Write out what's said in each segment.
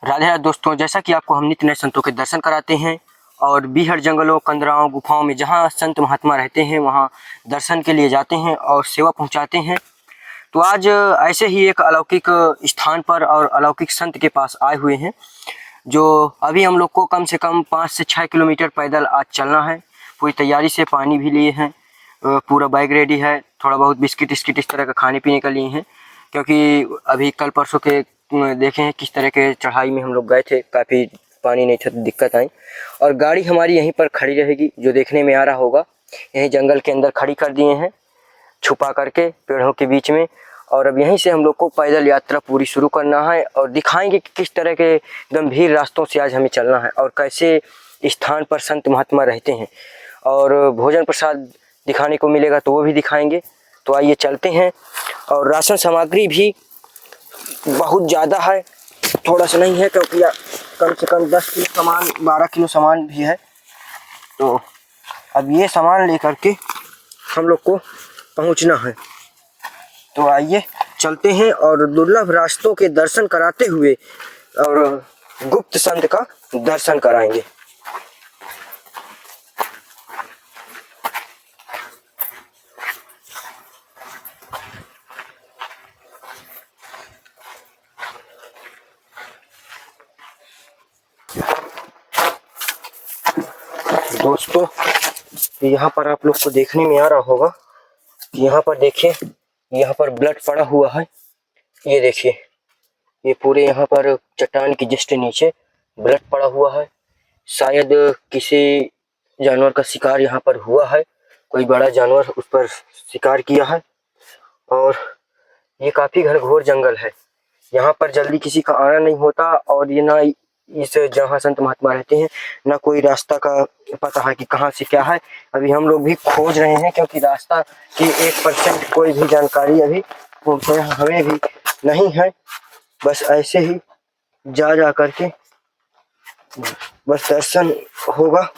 राधे राधे दोस्तों, जैसा कि आपको हम नित्य नए संतों के दर्शन कराते हैं और बीहड़ जंगलों, कंदराओं, गुफाओं में जहाँ संत महात्मा रहते हैं वहाँ दर्शन के लिए जाते हैं और सेवा पहुँचाते हैं। तो आज ऐसे ही एक अलौकिक स्थान पर और अलौकिक संत के पास आए हुए हैं, जो अभी हम लोग को कम से कम 5 से 6 किलोमीटर पैदल आज चलना है। पूरी तैयारी से पानी भी लिए हैं, पूरा बैग रेडी है, थोड़ा बहुत बिस्किट इस तरह का खाने पीने का लिए हैं, क्योंकि अभी कल परसों के देखे हैं किस तरह के चढ़ाई में हम लोग गए थे, काफ़ी पानी नहीं था तो दिक्कत आई। और गाड़ी हमारी यहीं पर खड़ी रहेगी, जो देखने में आ रहा होगा। यहीं जंगल के अंदर खड़ी कर दिए हैं, छुपा करके पेड़ों के बीच में। और अब यहीं से हम लोग को पैदल यात्रा पूरी शुरू करना है और दिखाएंगे कि किस तरह के गंभीर रास्तों से आज हमें चलना है और कैसे स्थान पर संत महात्मा रहते हैं, और भोजन प्रसाद दिखाने को मिलेगा तो वो भी दिखाएंगे। तो आइए चलते हैं। और राशन सामग्री भी बहुत ज़्यादा है, थोड़ा सा नहीं है, क्योंकि कम से कम 10 किलो सामान, 12 किलो सामान भी है। तो अब ये सामान लेकर के हम लोग को पहुंचना है। तो आइए चलते हैं और दुर्लभ रास्तों के दर्शन कराते हुए और गुप्त संत का दर्शन कराएंगे। दोस्तों, यहाँ पर आप लोग को देखने में आ रहा होगा कि यहाँ पर देखिए, यहाँ पर ब्लड पड़ा हुआ है। ये देखिए, ये पूरे यहाँ पर चट्टान की जस्ट नीचे ब्लड पड़ा हुआ है। शायद किसी जानवर का शिकार यहाँ पर हुआ है, कोई बड़ा जानवर उस पर शिकार किया है। और ये काफी घनघोर जंगल है, यहाँ पर जल्दी किसी का आना नहीं होता। और ये ना इस जहाँ संत महात्मा रहते हैं ना कोई रास्ता का पता है कि कहाँ से क्या है। अभी हम लोग भी खोज रहे हैं, क्योंकि रास्ता की 1% कोई भी जानकारी अभी हमें भी नहीं है। बस ऐसे ही जा करके बस दर्शन होगा।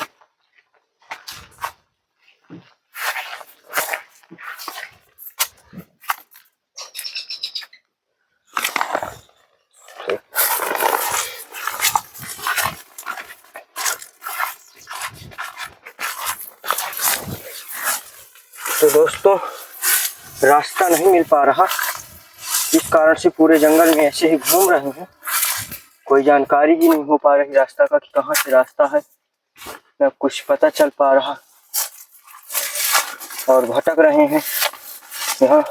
तो दोस्तों, रास्ता नहीं मिल पा रहा, इस कारण से पूरे जंगल में ऐसे ही घूम रहे हैं। कोई जानकारी ही नहीं हो पा रही रास्ता का कि कहाँ से रास्ता है, न कुछ पता चल पा रहा, और भटक रहे हैं यहाँ।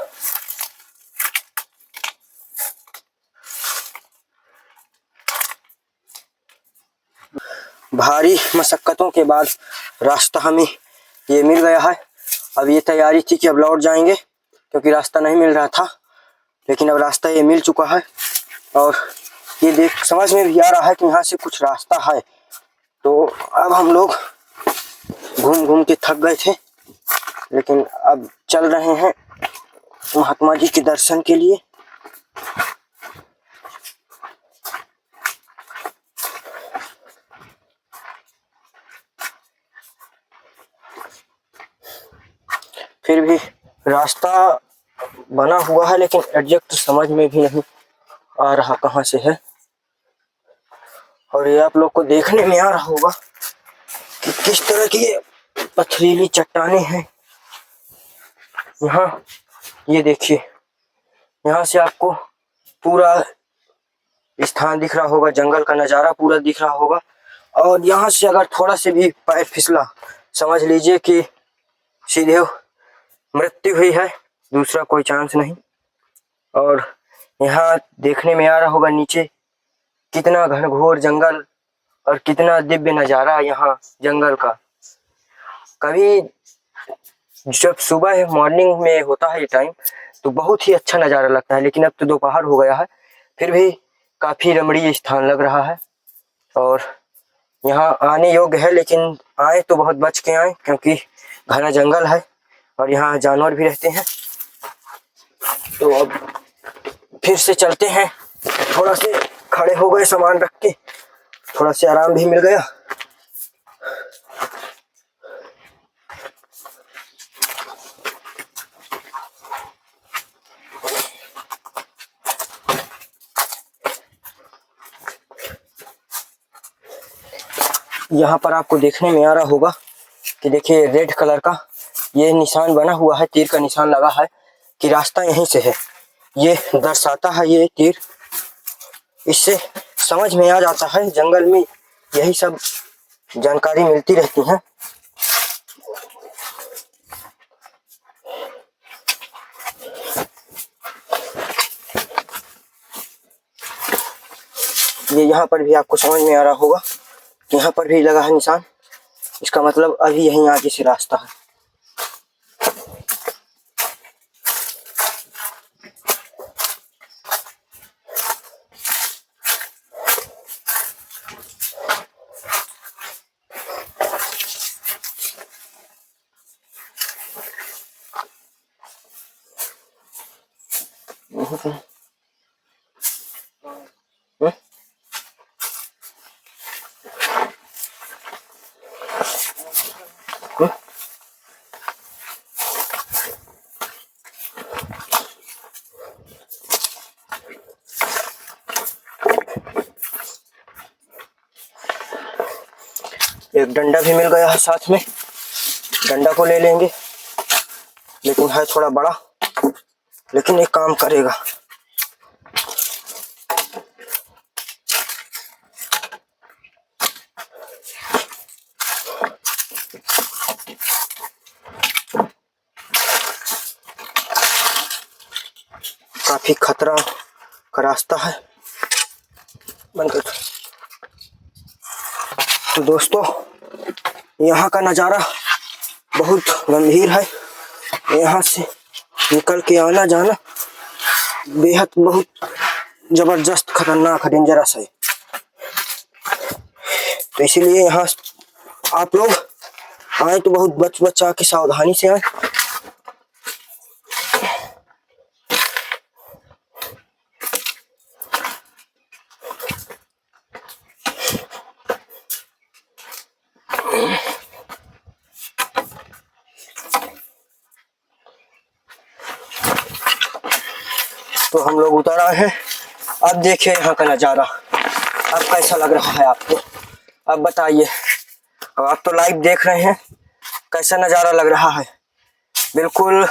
भारी मशक्कतों के बाद रास्ता हमें ये मिल गया है। अब ये तैयारी थी कि अब लौट जाएंगे, क्योंकि रास्ता नहीं मिल रहा था, लेकिन अब रास्ता ये मिल चुका है। और ये देख समझ में भी आ रहा है कि यहाँ से कुछ रास्ता है। तो अब हम लोग घूम घूम के थक गए थे, लेकिन अब चल रहे हैं महात्मा जी के दर्शन के लिए। फिर भी रास्ता बना हुआ है, लेकिन एग्जैक्ट समझ में भी नहीं आ रहा कहाँ से है। और ये आप लोग को देखने में आ रहा होगा कि किस तरह की पथरीली चट्टानें हैं यहाँ। ये देखिए, यहाँ से आपको पूरा स्थान दिख रहा होगा, जंगल का नज़ारा पूरा दिख रहा होगा। और यहाँ से अगर थोड़ा से भी पैर फिसला, समझ लीजिए कि सीधे मृत्यु हुई है, दूसरा कोई चांस नहीं। और यहाँ देखने में आ रहा होगा नीचे कितना घनघोर जंगल और कितना दिव्य नज़ारा यहाँ जंगल का। कभी जब सुबह मॉर्निंग में होता है ये टाइम तो बहुत ही अच्छा नज़ारा लगता है, लेकिन अब तो दोपहर हो गया है, फिर भी काफ़ी रमणीय स्थान लग रहा है। और यहाँ आने योग्य है, लेकिन आए तो बहुत बच के आए, क्योंकि घना जंगल है और यहाँ जानवर भी रहते हैं। तो अब फिर से चलते हैं। थोड़ा से खड़े हो गए सामान रख के, थोड़ा से आराम भी मिल गया। यहाँ पर आपको देखने में आ रहा होगा कि देखिए रेड कलर का ये निशान बना हुआ है, तीर का निशान लगा है कि रास्ता यहीं से है। ये दर्शाता है ये तीर, इससे समझ में आ जाता है जंगल में यही सब जानकारी मिलती रहती है। ये यहाँ पर भी आपको समझ में आ रहा होगा कि यहाँ पर भी लगा है निशान, इसका मतलब अभी यहीं आगे से रास्ता है। एक डंडा भी मिल गया है साथ में, डंडा को ले लेंगे, लेकिन है थोड़ा बड़ा, लेकिन एक काम करेगा। काफी खतरा का रास्ता है। बंद कर। तो दोस्तों यहाँ का नज़ारा बहुत गंभीर है। यहाँ से निकल के आना जाना बेहद बहुत जबरदस्त खतरनाक डेंजरस है। तो इसीलिए यहाँ आप लोग आए तो बहुत बच बचा के सावधानी से आए। तो हम लोग उतर आए हैं। अब देखिए यहाँ का नज़ारा, अब कैसा लग रहा है आपको, अब बताइए। अब आप तो लाइव देख रहे हैं कैसा नज़ारा लग रहा है। बिल्कुल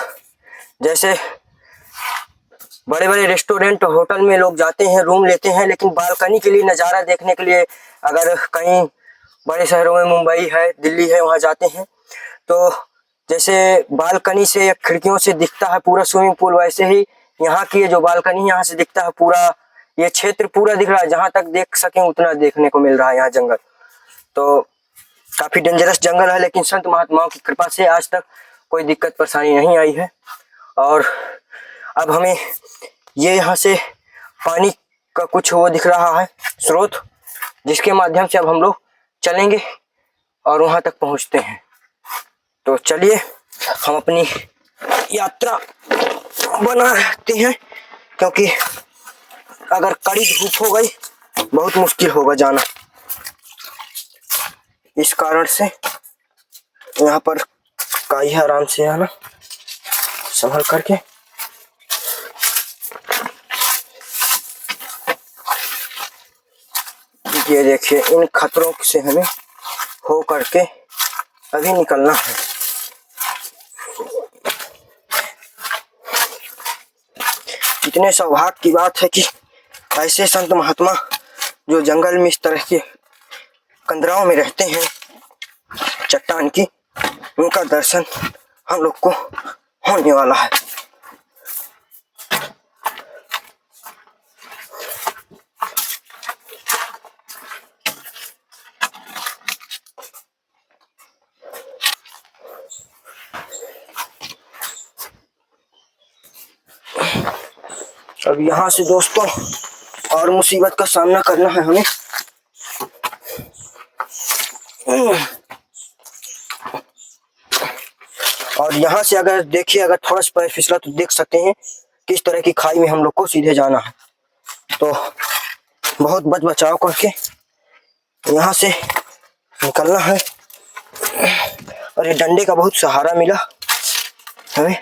जैसे बड़े बड़े रेस्टोरेंट होटल में लोग जाते हैं, रूम लेते हैं, लेकिन बालकनी के लिए नज़ारा देखने के लिए अगर कहीं बड़े शहरों में मुंबई है, दिल्ली है, वहाँ जाते हैं तो जैसे बालकनी से या खिड़कियों से दिखता है पूरा स्विमिंग पूल, वैसे ही यहाँ की जो बालकनी यहाँ से दिखता है पूरा, ये क्षेत्र पूरा दिख रहा है। जहाँ तक देख सकें उतना देखने को मिल रहा है यहाँ जंगल। तो काफ़ी डेंजरस जंगल है, लेकिन संत महात्माओं की कृपा से आज तक कोई दिक्कत परेशानी नहीं आई है। और अब हमें ये यहाँ से पानी का कुछ वो दिख रहा है स्रोत, जिसके माध्यम से अब हम लोग चलेंगे और वहाँ तक पहुँचते हैं। तो चलिए हम अपनी यात्रा बनाते हैं, क्योंकि अगर कड़ी धूप हो गई बहुत मुश्किल होगा जाना। इस कारण से यहाँ पर काई आराम से आना, संभल करके। ये देखिए इन खतरों से हमें हो करके अभी निकलना है। इतने सौभाग्य की बात है कि ऐसे संत महात्मा जो जंगल में इस तरह के कंदराओं में रहते हैं चट्टान की, उनका दर्शन हम लोग को होने वाला है। अब यहाँ से दोस्तों और मुसीबत का सामना करना है हमें। और यहाँ से अगर देखिए, अगर थोड़ा सा पैर फिसला तो देख सकते हैं किस तरह की खाई में हम लोग को सीधे जाना है। तो बहुत बच बचाव करके यहाँ से निकलना है। और ये डंडे का बहुत सहारा मिला हमें।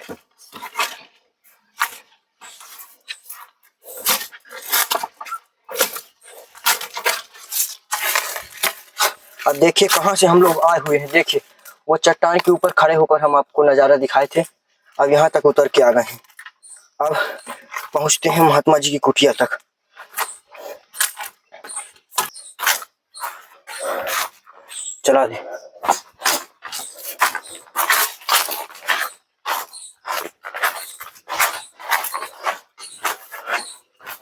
अब देखिए कहाँ से हम लोग आए हुए हैं। देखिए वो चट्टान के ऊपर खड़े होकर हम आपको नज़ारा दिखाए थे, अब यहाँ तक उतर के आ गए हैं। अब पहुँचते हैं महात्मा जी की कुटिया तक। चला दे।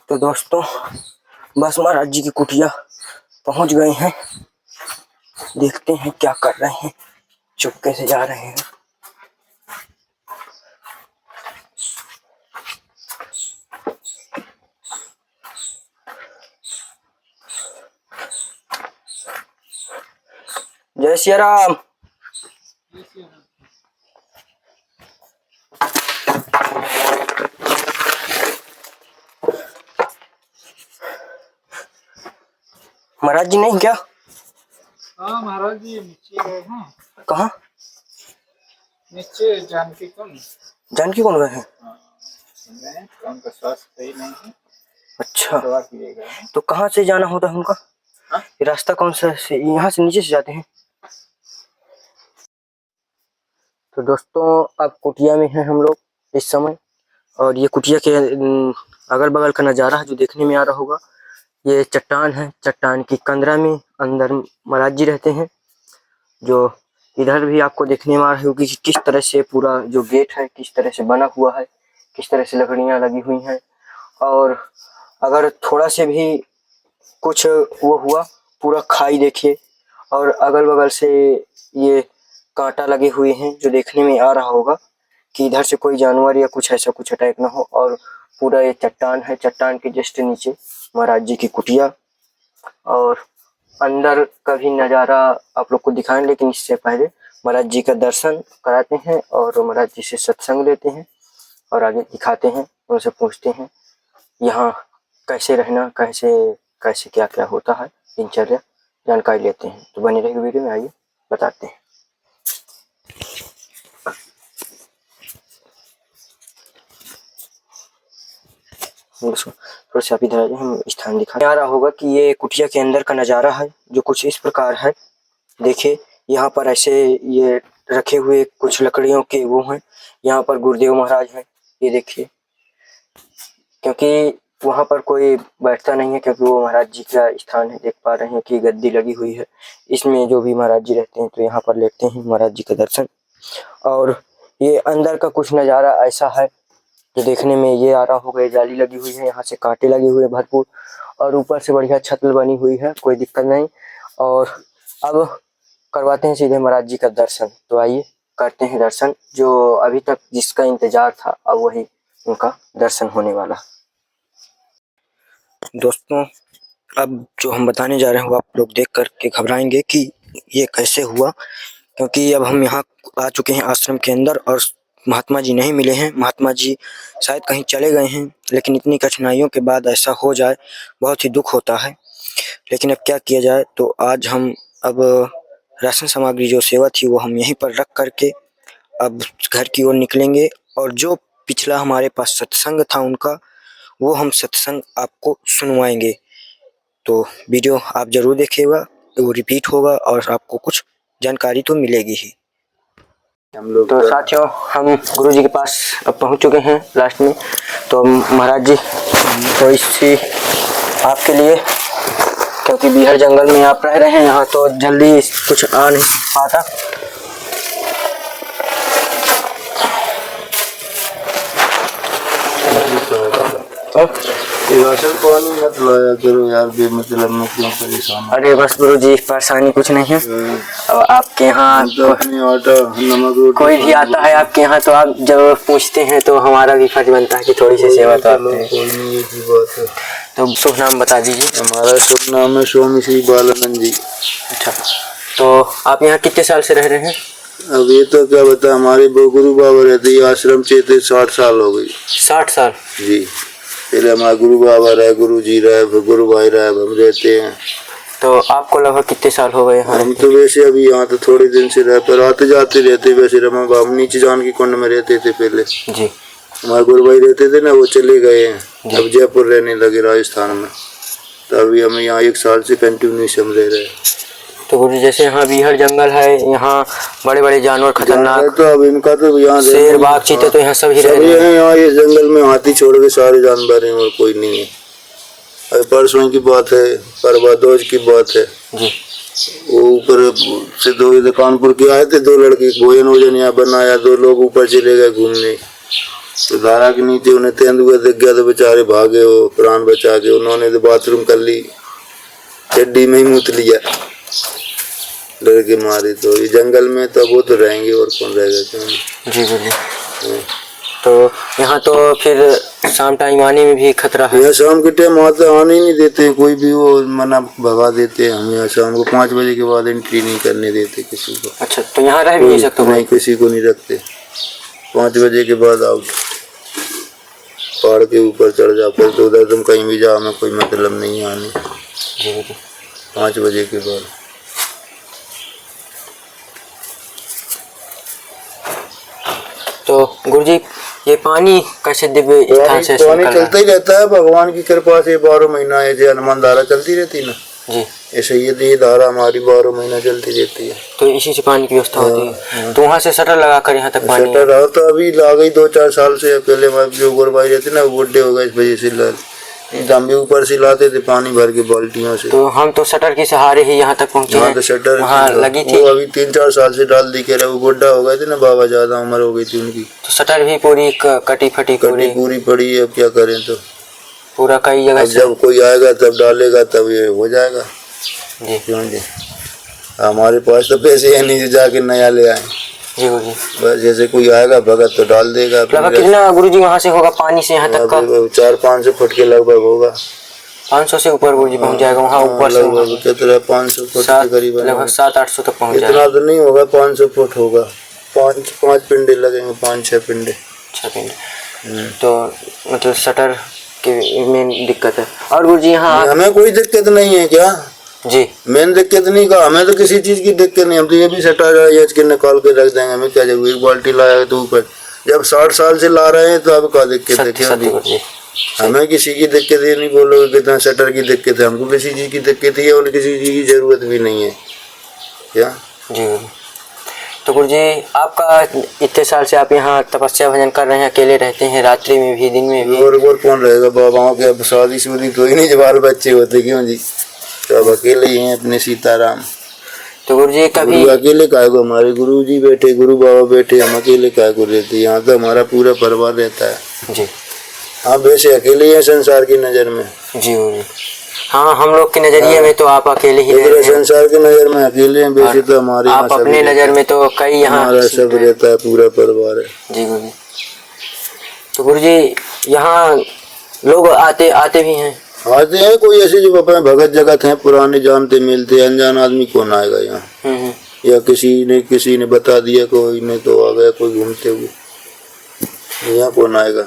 तो दोस्तों बस महाराज जी की कुटिया पहुंच गए हैं। देखते हैं क्या कर रहे हैं, चुपके से जा रहे हैं। जय श्री राम। महाराज जी नहीं क्या? हाँ महाराज जी नीचे गए हैं। कहाँ? नीचे जानकी कुंड। जानकी कुंड गए हैं? उनका स्वास्थ्य सही नहीं है। अच्छा, दवा किए गए हैं। तो कहाँ से जाना होता है उनका? ये रास्ता कौन सा से? यहाँ से नीचे से जाते हैं। तो दोस्तों अब कुटिया में हैं हम लोग इस समय, और ये कुटिया के अगल बगल का नज़ारा है जो देखने में आ रहा होगा। ये चट्टान है, चट्टान की कंदरा में अंदर महाराज जी रहते हैं। जो इधर भी आपको देखने में आ रही होगी कि किस तरह से पूरा जो गेट है किस तरह से बना हुआ है, किस तरह से लकड़ियाँ लगी हुई हैं। और अगर थोड़ा से भी कुछ वो हुआ, पूरा खाई देखिए, और अगल बगल से ये कांटा लगे हुए हैं जो देखने में आ रहा होगा कि इधर से कोई जानवर या कुछ ऐसा कुछ अटैक ना हो। और पूरा ये चट्टान है, चट्टान के जस्ट नीचे महाराज जी की कुटिया, और अंदर का भी नज़ारा आप लोग को दिखाएं। लेकिन इससे पहले महाराज जी का दर्शन कराते हैं और महाराज जी से सत्संग लेते हैं और आगे दिखाते हैं, उनसे पूछते हैं यहाँ कैसे रहना, कैसे कैसे क्या क्या होता है, दिनचर्या जानकारी लेते हैं। तो बने रहिए वीडियो में, आइए बताते हैं। थोड़ा सा इधर हम स्थान दिखा आ रहा होगा कि ये कुटिया के अंदर का नज़ारा है जो कुछ इस प्रकार है। देखिए यहाँ पर ऐसे ये रखे हुए कुछ लकड़ियों के वो हैं। यहाँ पर गुरुदेव महाराज हैं, ये देखिए, क्योंकि वहाँ पर कोई बैठता नहीं है क्योंकि वो महाराज जी का स्थान है। देख पा रहे हैं कि गद्दी लगी हुई है, इसमें जो भी महाराज जी रहते हैं तो यहाँ पर लेते हैं महाराज जी का दर्शन। और ये अंदर का कुछ नज़ारा ऐसा है जो देखने में ये आ रहा होगा। जाली लगी हुई है, यहाँ से कांटे लगे हुए हैं भरपूर, और ऊपर से बढ़िया छत बनी हुई है, कोई दिक्कत नहीं। और अब करवाते हैं सीधे महाराज जी का दर्शन। तो आइए करते हैं दर्शन, जो अभी तक जिसका इंतजार था अब वही उनका दर्शन होने वाला। दोस्तों अब जो हम बताने जा रहे हैं वो आप लोग देख करके घबराएंगे कि ये कैसे हुआ, क्योंकि अब हम यहाँ आ चुके हैं आश्रम के अंदर और महात्मा जी नहीं मिले हैं। महात्मा जी शायद कहीं चले गए हैं, लेकिन इतनी कठिनाइयों के बाद ऐसा हो जाए बहुत ही दुख होता है। लेकिन अब क्या किया जाए। तो आज हम अब राशन सामग्री जो सेवा थी वो हम यहीं पर रख करके अब घर की ओर निकलेंगे, और जो पिछला हमारे पास सत्संग था उनका वो हम सत्संग आपको सुनवाएंगे। तो वीडियो आप जरूर देखिएगा, वो रिपीट होगा और आपको कुछ जानकारी तो मिलेगी ही। हम लोग तो साथियों हम गुरु जी के पास अब पहुंच चुके हैं लास्ट में। तो महाराज जी तो इसी आपके लिए, क्योंकि बिहार जंगल में आप रह रहे हैं, यहाँ तो जल्दी कुछ आ नहीं पाता। राशन पानी मत लाया करो यार, बेमतलब में क्यों परेशान। अरे बस गुरु जी परेशानी कुछ नहीं है। अब आपके यहाँ तो नमक कोई भी आता है आपके यहाँ तो आप जब पूछते हैं तो हमारा भी फर्ज बनता है कि थोड़ी सी सेवा तो आपको। तो शुभ नाम बता दीजिए। हमारा शुभ नाम है स्वामी श्री बालानंद जी। अच्छा, तो आप यहाँ कितने साल से रह रहे हैं? अब ये तो क्या बता, हमारे गुरु बाबा रहते हैं आश्रम से 60 साल हो गई। 60 साल जी। पहले हमारे गुरु बाबा रहे, गुरु जी रहे, फिर गुरु भाई रहे, हम रहते हैं। तो आपको लगभग कितने साल हो गए? हम तो वैसे अभी यहाँ तो थोड़े दिन से रहे, पर आते जाते रहते। वैसे रमा बाबू नीचे जानकी कुंड में रहते थे पहले जी। हमारे गुरु भाई रहते थे ना, वो चले गए हैं, अब जयपुर रहने लगे राजस्थान में। तो अभी हम यहाँ 1 साल से कंटिन्यू हम रह रहे हैं। तो गुरुजी जैसे यहाँ बीहड़ जंगल है, यहाँ बड़े बड़े जानवर खतरनाक, तो अब इनका तो यहाँ शेर बाघ चीते तो यहाँ सब ही रह रहे हैं। यहाँ ये जंगल में हाथी छोड़ के सारे जानवर हैं और कोई नहीं है। अभी परसों की बात है, परवादोज की बात है जी। वो ऊपर से दो इधर कानपुर के आए थे, दो लड़के भोजन वोजन यहाँ बनाया, दो लोग ऊपर चले गए घूमने, तो धारा के नीचे उन्हें तेंदुआ दिख गया तो बेचारे भागे, वो प्राण बचा के उन्होंने तो बाथरूम कर ली, चड्डी में ही मूत लिया डर के मारे। तो ये जंगल में तो वो तो रहेंगे और कौन रहेगा क्यों जी जी। तो यहाँ तो फिर शाम टाइम आने में भी खतरा है। यहाँ शाम के टाइम आते आने ही नहीं देते हैं, कोई भी वो मना भगा देते हैं। हम यहाँ शाम को 5 बजे के बाद एंट्री नहीं करने देते किसी को। अच्छा, तो यहाँ रह भी नहीं सकते? नहीं, किसी को नहीं रखते। 5 बजे के बाद आउट, पहाड़ के ऊपर चढ़ जा, फिर तो उधर तुम कहीं भी जाओ, हमें कोई मतलब नहीं आने। 5 बजे के बाद तो गुरुजी ये पानी कैसे दिव्य स्थान से पानी चलता ही रहता है, भगवान की कृपा से 12 महीना ऐसे हनुमान धारा चलती रहती ना जी। ऐसे ये धारा हमारी 12 महीना चलती रहती है, तो इसी से पानी की व्यवस्था होती है। तो वहाँ से शटर लगा कर यहाँ तक पानी शटर रहा तो अभी ला गई 2-4 साल से। पहले जो गोरबाई रहती ना वो बुढ़े हो गए, इस वजह से हम भी ऊपर से लाते थे पानी भर के बाल्टियों से। तो हम तो शटर के सहारे ही यहाँ तक पहुँचे हैं। तो शटर वहाँ लगी थी, वो अभी 3-4 साल से डाल दी के वो बुढ़ा हो गए थे ना बाबा, ज्यादा उम्र हो गई थी उनकी, तो शटर भी पूरी कटी फटी पूरी पड़ी है। अब क्या करें, तो पूरा कई जगह जब कोई आएगा तब डालेगा, तब ये हो जाएगा जी। क्यों जी, हमारे पास तो पैसे है नहीं जो जाके नया ले आए जी गुरुजी। बस जैसे कोई आएगा भगत तो डाल देगा। लगभग कितना गुरुजी वहाँ से होगा पानी से यहाँ तक का? 400-500 फुट के लगभग होगा। 500 से ऊपर गुरुजी पहुँच जाएगा वहाँ ऊपर से? कितना 500 फुट के करीब, लगभग 700-800 तक पहुँच जाएगा। इतना तो नहीं होगा, 500 फुट होगा। 5 पिंडे लगेंगे, 5-6 पिंडे। 6 पिंडे। तो मतलब शटर की मेन दिक्कत है। और गुरुजी यहाँ हमें कोई दिक्कत नहीं है क्या जी? मेन दिक्कत नहीं का, हमें तो किसी चीज की दिक्कत नहीं। हम तो ये भी सटा के निकाल के रख देंगे, हमें क्या जरूरी। एक बाल्टी लाया तो ऊपर, जब 60 साल से ला रहे हैं तो अब क्या दिक्कत है? क्या हमें किसी की दिक्कत ये नहीं बोलोगे कितना शटर की दिक्कत है, हमको किसी चीज की दिक्कत है और किसी चीज की जरूरत भी नहीं है क्या जी। तो गुरुजी आपका इतने साल से आप यहाँ तपस्या भजन कर रहे हैं, अकेले रहते हैं, रात्रि में भी दिन में भी? और कौन रहेगा, बाबाओं के अब शादी शुदी तो ही नहीं, जब बाल बच्चे होते क्यों जी, तो अब अकेले ही हैं अपने सीताराम। तो गुरुजी कभी अकेले काय को, हमारे गुरु जी बैठे, गुरु बाबा बैठे, हम अकेले काय को रहते? यहाँ तो हमारा पूरा परिवार रहता है जी। हाँ वैसे अकेले ही हैं संसार की नजर में जी गुरुजी। हाँ, हम लोग के नजरिए में तो आप अकेले ही रहते हैं, संसार की नजर में अकेले हैं। वैसे तो हमारे आप अपने नजर में तो कई यहाँ हमारा सब रहता है, पूरा परिवार है जी गुरुजी। तो गुरुजी यहाँ लोग आते भी हैं? आते हैं, कोई ऐसे जो अपने भगत जगत हैं, पुराने जानते मिलते, अनजान आदमी कौन आएगा यहाँ? या किसी ने बता दिया, कोई ने तो आ गया, कोई घूमते हुए, यहाँ कौन आएगा?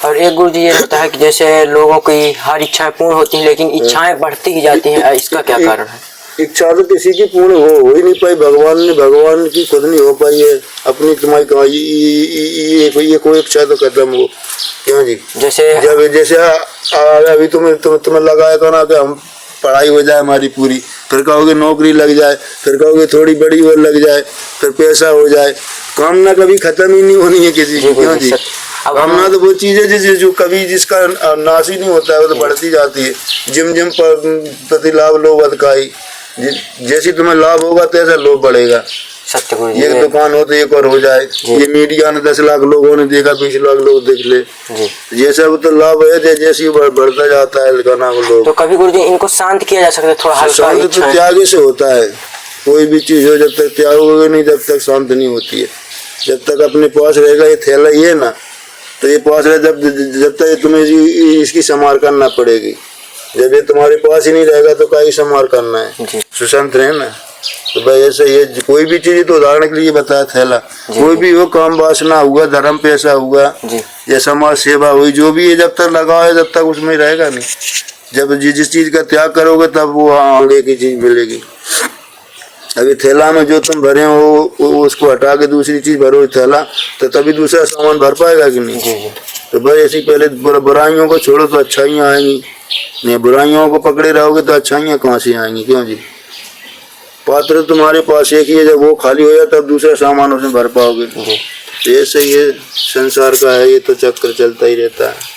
और एक गुरुजी ये लगता है कि जैसे लोगों की हर इच्छाएं पूर्ण होती हैं लेकिन इच्छाएं बढ़ती ही जाती हैं, इसका क्या कारण है? इच्छा तो किसी की पूर्ण हो ही नहीं पाई, भगवान की खुद नहीं हो पाई है अपनी। तुम्हारी कमाई ये कोई इच्छा तो खत्म हो क्यों जी? जैसे अभी तुम्हें लगाया था ना कि हम पढ़ाई हो जाए हमारी पूरी, फिर कहोगे नौकरी लग जाए, फिर कहोगे थोड़ी बड़ी और लग जाए, फिर पैसा हो जाए। कामना कभी खत्म ही नहीं होनी है किसी की क्यों जी? कामना तो वो चीज है जो कभी जिसका नाश ही नहीं होता है, वो तो बढ़ती जाती है। जिम प्रति लाभ लोभ अधिकाई, जैसी तुम्हें लाभ होगा तैसा लोभ बढ़ेगा। एक दुकान हो तो एक और हो जाए, ये मीडिया ने 10 लाख लोगों ने देखा, 20 लाख लोग देख ले, जैसा वो तो लाभ है जैसे बढ़ता जाता है लोग। तो कभी गुरुजी इनको शांत किया जा सकता है थोड़ा हल्का? शांत तो त्याग से होता है, कोई भी चीज हो, जब तक त्याग होगा नहीं तब तक शांत नहीं होती है। जब तक अपने पास रहेगा ये थैला ही है ना, तो ये पास रहे जब तक तुम्हें इसकी संभाल करना पड़ेगी। जब ये तुम्हारे पास ही नहीं रहेगा तो क्या संभाल करना है? सुशांत रहे ना। तो भाई ऐसे ये कोई भी चीज, तो उदाहरण के लिए बताया थैला, कोई भी हो, काम वासना हुआ, धर्म पैसा हुआ या समाज सेवा हुई, जो भी है जब तक लगा है तब तक उसमें रहेगा नहीं। जब जिस चीज का त्याग करोगे तब वो आगे की चीज मिलेगी। अभी थैला में जो तुम भरे हो उसको हटा के दूसरी चीज भरो थैला, तो तभी दूसरा सामान भर पाएगा कि नहीं? तो भाई ऐसी पहले बुराइयों को छोड़ो तो अच्छाइयाँ आएंगी, नहीं बुराइयों को पकड़े रहोगे तो अच्छाइयाँ कहाँ से आएंगी क्यों जी? पात्र तुम्हारे पास एक ही है, जब वो खाली हो जाए तब दूसरा सामान उसमें भर पाओगे। जी। ऐसे ये संसार का है, ये तो चक्कर चलता ही रहता है।